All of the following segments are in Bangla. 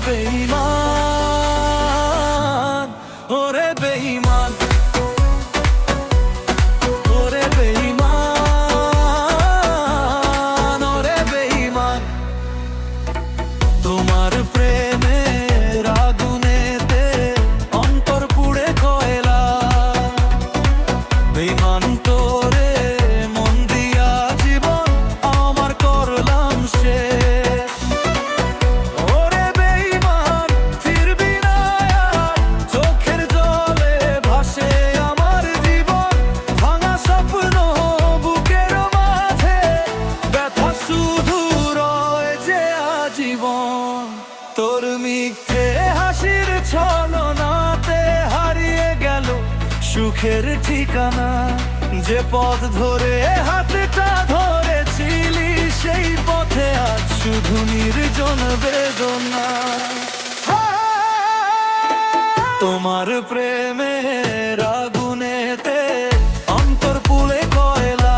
বেঈমান, ওরে বেঈমান, ওরে বেঈমান, ওরে বেঈমান। তোমার প্রেমের আগুনেতে অন্তর পুড়ে কয়লা, বেঈমান তোরে মন দিয়া জীবন আমার করলাম শেষ। ওরে বেঈমান, ফিরবি না আর, চোখের জলে ভাসে আমার জীবন, ভাঙা স্বপ্ন বুকের মাঝে, ব্যথা শুধু রয় যে আজীবন। তোর মিথ্যে হাসির ছলনাতে হারিয়ে গেল সুখের ঠিকানা, যে পথ ধরে হাতটা ধরেছিলি সেই পথে আজ শুধু নির্জন বেদনা। তোমার প্রেমের আগুনেতে অন্তর পুড়ে কয়লা,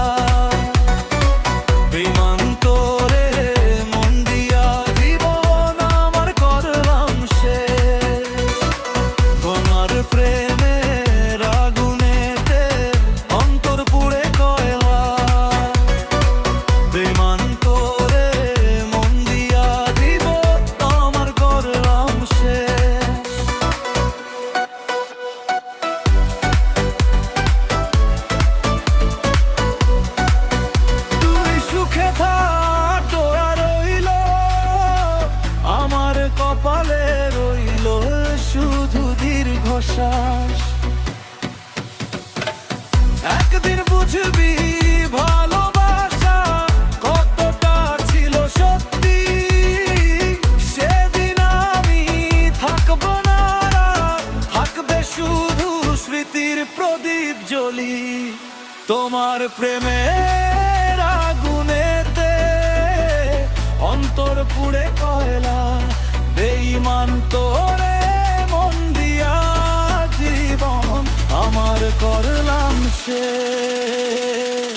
বেঈমান তোরে মন দিয়া জীবন আমার করলাম শেষ। তোমার প্রেমের আগুনেতে অন্তর পুড়ে কয়লা, বেঈমান তোরে মন দিয়া জীবন আমার করলাম শেষ। তুই সুখে থাক, তোরা রইল আমার কপালে রইল শুধু দীর্ঘশ্বাস। একদিন বুঝবি ভালোবাসা কতটা ছিল সত্যি, সেদিন আমি থাকবো না আর, থাকবে শুধু স্মৃতির প্রদীপ জ্বলি। তোমার প্রেমের আগুনেতে অন্তর পুড়ে কয়লা, বেঈমান তোরে মন দিয়া জীবন আমার করলাম শেষ।